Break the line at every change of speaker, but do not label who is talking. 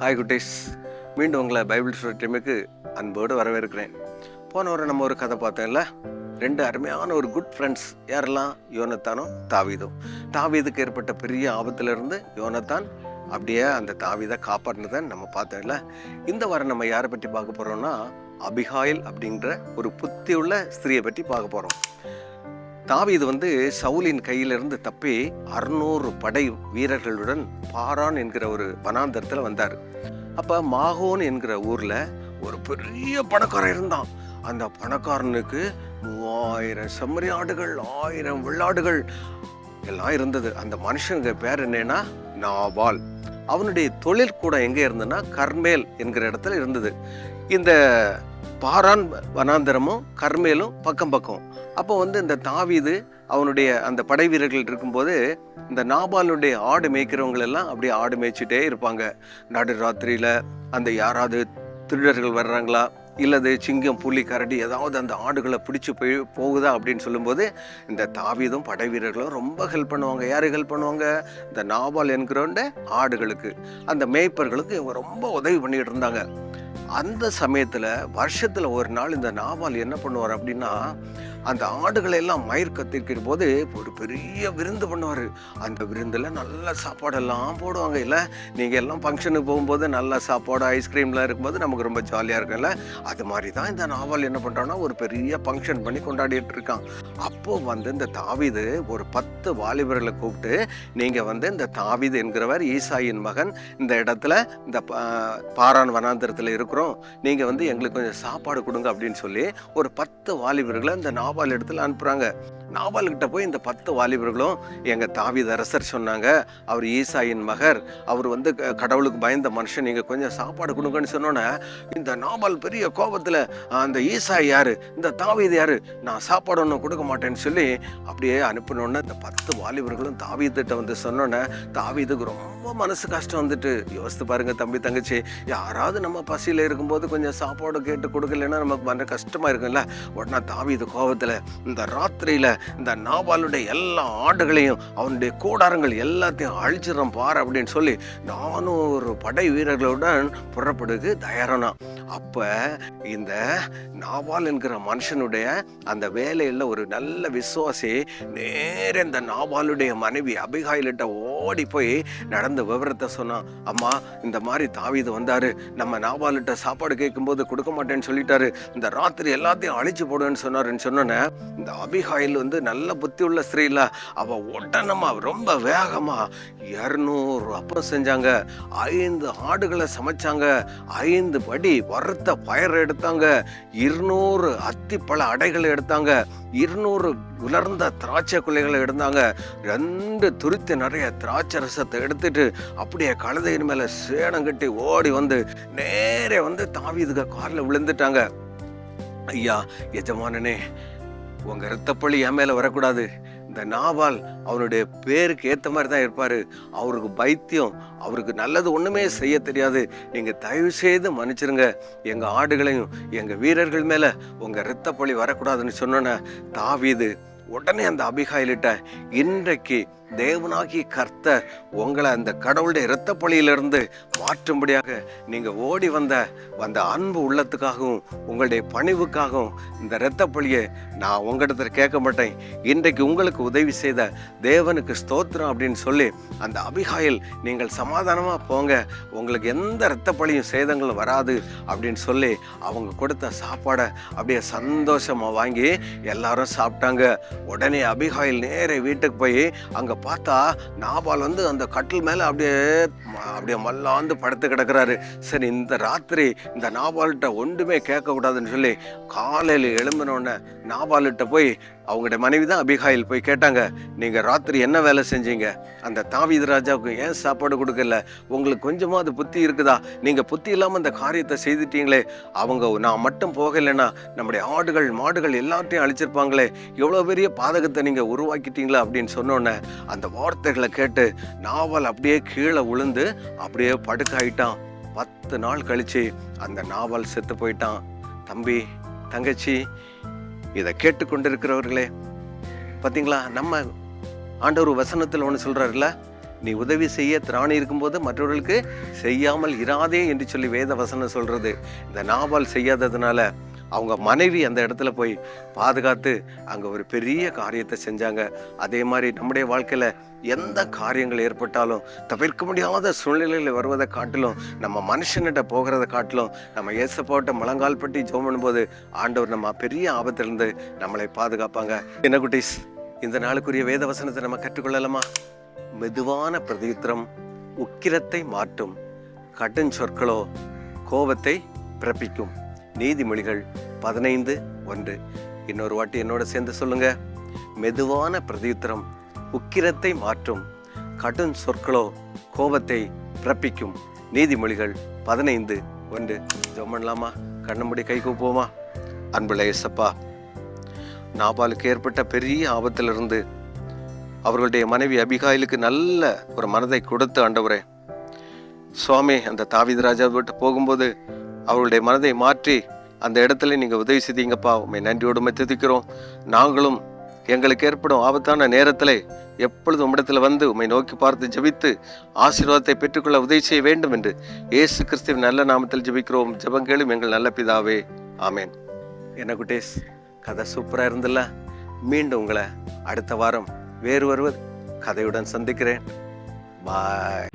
Hi குட்டீஸ், மீண்டும் உங்களை பைபிள் ஸ்டோரி டைமுக்கு அன்போடு வரவேற்கிறேன். போன வாரம் நம்ம ஒரு கதை பார்த்தோம்ல, ரெண்டு அருமையான ஒரு குட் ஃப்ரெண்ட்ஸ். யாரெல்லாம்? யோனத்தானும் தாவீதும். தாவீதுக்கு ஏற்பட்ட பெரிய ஆபத்திலிருந்து யோனத்தான் அப்படியே அந்த தாவீதை காப்பாற்றினதை நம்ம பார்த்தோம்ல. இந்த வாரம் நம்ம யாரை பற்றி பார்க்க போகிறோம்னா, அபிகாயில் அப்படின்ற ஒரு புத்தியுள்ள ஸ்திரியை பற்றி பார்க்க போகிறோம். தாவீது சவுலின் கையிலிருந்து தப்பி 600 படை வீரர்களுடன் பாரான் என்கிற ஒரு வனாந்தரத்தில் வந்தார். அப்போ மாகோன் என்கிற ஊரில் ஒரு பெரிய பணக்காரன் இருந்தான். அந்த பணக்காரனுக்கு 3000 செம்மறி ஆடுகள், 1000 வெள்ளாடுகள் எல்லாம் இருந்தது. அந்த மனுஷனுக்கு பேர் என்னன்னா நாபால். அவனுடைய தொழில் கூட எங்கே இருந்ததுன்னா கர்மேல் என்கிற இடத்துல இருந்தது. இந்த பாரான் வனாந்தரமும் கர்மேலும் பக்கம் பக்கம். அப்போ இந்த தாவீது அவனுடைய அந்த படை வீரர்கள் இருக்கும்போது இந்த நாபாலுடைய ஆடு மேய்க்கிறவங்களெல்லாம் அப்படியே ஆடு மேய்ச்சிட்டே இருப்பாங்க. நடு ராத்திரியில் அந்த யாராவது திருடர்கள் வர்றாங்களா, இல்லது சிங்கம், புலி, கரடி ஏதாவது அந்த ஆடுகளை பிடிச்சி போகுதா அப்படின்னு சொல்லும்போது இந்த தாவீதும் படை வீரர்களும் ரொம்ப ஹெல்ப் பண்ணுவாங்க. யாரு ஹெல்ப் பண்ணுவாங்க? இந்த நாபால் என்கிறவண்ட ஆடுகளுக்கு, அந்த மேய்ப்பர்களுக்கு இவங்க ரொம்ப உதவி பண்ணிட்டு இருந்தாங்க. அந்த சமயத்தில் வருஷத்தில் ஒரு நாள் இந்த நாபால் என்ன பண்ணுவார் அப்படின்னா, அந்த ஆடுகளை எல்லாம் மயிர் கத்திருக்கிற போது ஒரு பெரிய விருந்து பண்ணுவார். அந்த விருந்தில் நல்ல சாப்பாடெல்லாம் போடுவாங்க. இல்லை, நீங்கள் எல்லாம் ஃபங்க்ஷனுக்கு போகும்போது நல்ல சாப்பாடு, ஐஸ்கிரீம்லாம் இருக்கும்போது நமக்கு ரொம்ப ஜாலியாக இருக்கும்ல, அது மாதிரி தான் இந்த நாவல் என்ன பண்ணுறான்னா ஒரு பெரிய ஃபங்க்ஷன் பண்ணி கொண்டாடிட்டு இருக்கான். அப்போது இந்த தாவீது ஒரு 10 வாலிபர்களை கூப்பிட்டு, நீங்கள் இந்த தாவீது என்கிறவர் ஈசாயின் மகன், இந்த இடத்துல இந்த பாரான் வனாந்தரத்தில் இருக்கிறோம், நீங்கள் எங்களுக்கு கொஞ்சம் சாப்பாடு கொடுங்க அப்படின்னு சொல்லி ஒரு 10 வாலிபர்களை இந்த நாபால் இடத்துல அனுப்புறாங்க. நாபால்கிட்ட போய் இந்த 10 வாலிபர்களும், எங்க தாவீது அரசர் சொன்னாங்க, அவர் ஈசாயின் மகர், அவர் கடவுளுக்கு பயந்த மனுஷன், நீங்க கொஞ்சம் சாப்பாடு கொடுங்கன்னு சொன்னோன்னே இந்த நாபால் பெரிய கோபத்துல, அந்த ஈசாய் யாரு, இந்த தாவீது யாரு, நான் சாப்பாடு ஒன்றும் கொடுக்க மாட்டேன்னு சொல்லி அப்படியே அனுப்பினோன்னே இந்த 10 வாலிபர்களும் தாவீதுகிட்ட சொன்னோன்னே தாவீதுக்கு ரொம்ப மனசு கஷ்டம். யோசித்து பாருங்க தம்பி தங்கச்சி, யாராவது நம்ம பசியில இருக்கும்போது கொஞ்சம் சாப்பாடு கேட்டு கொடுக்கலன்னா நமக்கு மன கஷ்டமா இருக்குல்ல. உடனே தாவீது கோபத்துல இந்த ராத்திரியில இந்த நாபாலுடைய எல்லா ஆடுகளையும் அவனுடைய கூடாரங்கள் எல்லாத்தையும் அழிச்சிடறோம் பாரு அப்படின்னு சொல்லி 400 படை வீரர்களுடன் புறப்படுக்கு தயாரானா. அப்ப இந்த நாபால் என்கிற மனுஷனுடைய அந்த வேலையில் ஒரு நல்ல விசுவாசி நேர இந்த நாபாலுடைய மனைவி அபிகாயிலிட்ட ஓடி போய் நடந்த விவரத்தை சொன்னான். அம்மா, இந்த மாதிரி தாவீது வந்தாரு, நம்ம நாபாலிட்ட சாப்பாடு கேட்கும்போது கொடுக்க மாட்டேன்னு சொல்லிட்டாரு, இந்த ராத்திரி எல்லாத்தையும் அழிச்சு போடுவேன்னு சொன்னாருன்னு சொன்னோன்னே இந்த அபிகாயில் நல்ல புத்தி உள்ள ஸ்திரீ இல்ல, அவ உடனமா ரொம்ப வேகமா 200 அப்பம் செஞ்சாங்க, 5 ஆடுகளை சமைச்சாங்க, 5 படி வறுத்த பயிர் எடுத்தாங்க, 200 அத்திப்பழ அடைகளை எடுத்தாங்க, 200 உலர்ந்த திராட்சை குலைகளை எடுத்தாங்க, 2 துருத்தி நிறைய திராட்சை ரசத்தை எடுத்துட்டு அப்படியே கழுதையின் மேல சேடம் கட்டி ஓடி நேரே தாவீதுக்கு காலில் விழுந்துட்டாங்க. ஐயா, எஜமானனே, உங்க இரத்தப்பழி என் மேல வரக்கூடாது. இந்த நாபால் அவனுடைய பேருக்கு ஏற்ற மாதிரி தான் இருப்பாரு, அவருக்கு பைத்தியம், அவருக்கு நல்லது ஒண்ணுமே செய்ய தெரியாது, நீங்க தயவு செய்து மன்னிச்சிருங்க, எங்க ஆடுகளையும் எங்க வீரர்கள் மேல உங்க இரத்தப்பழி வரக்கூடாதுன்னு சொன்னோன்னே தாவீது உடனே அந்த அபிகாயிலிட்ட, இன்றைக்கு தேவனாகி கர்த்தர் உங்களை அந்த கடவுளுடைய இரத்தப்பழியிலிருந்து மாற்றும்படியாக நீங்க ஓடி வந்த அன்பு உள்ளத்துக்காகவும் உங்களுடைய பணிவுக்காகவும் இந்த இரத்தப்பழியை நான் உங்களிடத்துல கேட்க மாட்டேன், இன்றைக்கு உங்களுக்கு உதவி செய்த தேவனுக்கு ஸ்தோத்திரம் அப்படின்னு சொல்லி அந்த அபிகாயில், நீங்கள் சமாதானமா போங்க, உங்களுக்கு எந்த இரத்தப்பழியும் சேதங்களும் வராது அப்படின்னு சொல்லி அவங்க கொடுத்த சாப்பாடை அப்படியே சந்தோஷமா வாங்கி எல்லாரும் சாப்பிட்டாங்க. உடனே அபிகாயில் நேரே வீட்டுக்கு போய் அங்க பார்த்தா நாபால் அந்த கட்டில் மேல அப்படியே மல்லாந்து படுத்து கிடக்குறாரு. சரி, இந்த ராத்திரி இந்த நாபால்கிட்ட ஒன்றுமே கேட்க கூடாதுன்னு சொல்லி காலையில எழும்பினோடனே நாபால்கிட்ட போய், அவங்களுடைய மனைவி தான் அபிகாயில், போய் கேட்டாங்க, நீங்க ராத்திரி என்ன வேலை செஞ்சீங்க, அந்த தாவீது ராஜாவுக்கு ஏன் சாப்பாடு கொடுக்கல, உங்களுக்கு கொஞ்சமாவது புத்தி இருக்குதா, நீங்க புத்தி இல்லாம அந்த காரியத்தை செய்துட்டீங்களே, அவங்க நான் மட்டும் போகலைன்னா நம்முடைய ஆடுகள் மாடுகள் எல்லாத்தையும் அழிச்சிருப்பாங்களே, எவ்வளவு பெரிய பாதகத்தை நீங்க உருவாக்கிட்டீங்களா அப்படின்னு சொன்னோன்னே அந்த வார்த்தைகளை கேட்டு நாவல் அப்படியே கீழே விழுந்து அப்படியே படுக்காயிட்டான். 10 நாள் கழிச்சு அந்த நாவல் செத்து போயிட்டான். தம்பி தங்கச்சி, இதை கேட்டுக்கொண்டிருக்கிறவர்களே, பார்த்தீங்களா, நம்ம ஆண்டவர் வசனத்தில் ஒன்று சொல்றாருல்ல, நீ உதவி செய்ய திராணி இருக்கும்போது மற்றவர்களுக்கு செய்யாமல் இராதே என்று சொல்லி வேத வசனம் சொல்றது. இந்த நாபால் செய்யாததுனால அவங்க மனைவி அந்த இடத்துல போய் பாதுகாத்து அங்கே ஒரு பெரிய காரியத்தை செஞ்சாங்க. அதே மாதிரி நம்முடைய வாழ்க்கையில் எந்த காரியங்கள் ஏற்பட்டாலும் தவிர்க்க முடியாத சூழ்நிலையில் வருவதை காட்டிலும், நம்ம மனுஷன்கிட்ட போகிறத காட்டிலும், நம்ம ஏசப்பாட்ட முழங்கால் பட்டி ஜெபம் பண்ணும்போது ஆண்டவர் நம்ம பெரிய ஆபத்திலிருந்து நம்மளை பாதுகாப்பாங்க. என்ன குட்டீஸ், இந்த நாளுக்குரிய வேத வசனத்தை நம்ம கற்றுக்கொள்ளலாமா? மெதுவான பிரதியுத்திரம் உக்கிரத்தை மாற்றும், கடும் சொற்களோ கோபத்தை பிறப்பிக்கும். நீதிமொழிகள் 15:1. இன்னொரு வாட்டி என்னோட சேர்ந்து சொல்லுங்க. மெதுவான பிரதியுத்திரம் உக்கிரத்தை மாற்றும், கடும் சொற்களோ கோபத்தை பிறப்பிக்கும். நீதிமொழிகள் 15:1. ஜெபம் பண்ணலாமா? கண்ண மூடி கை கூப்புவோமா? அன்புள்ள இயேசப்பா, நாபாலுக்கு ஏற்பட்ட பெரிய ஆபத்திலிருந்து அவர்களுடைய மனைவி அபிகாயிலுக்கு நல்ல ஒரு மனதை கொடுத்து ஆண்டவரே சுவாமி, அந்த தாவீது ராஜா விட்டு போகும்போது அவருடைய மனதை மாற்றி அந்த இடத்துல நீங்கள் உதவி செய்தீங்கப்பா. உண்மை நன்றியோடு துதிக்கிறோம். நாங்களும் எங்களுக்கு ஏற்படும் ஆபத்தான நேரத்தில் எப்பொழுதும் உம்மிடத்தில் வந்து உம்மை நோக்கி பார்த்து ஜெபித்து ஆசீர்வாதத்தை பெற்றுக்கொள்ள உதவி செய்ய வேண்டும் என்று இயேசு கிறிஸ்துவின் நல்ல நாமத்தில் ஜெபிக்கிறோம். ஜெபங்களும் எங்கள் நல்ல பிதாவே, ஆமேன். என்ன குட்டீஸ், கதை சூப்பராக இருந்தில்ல? மீண்டும் உங்களை அடுத்த வாரம் வேறு ஒரு கதையுடன் சந்திக்கிறேன். பாய்.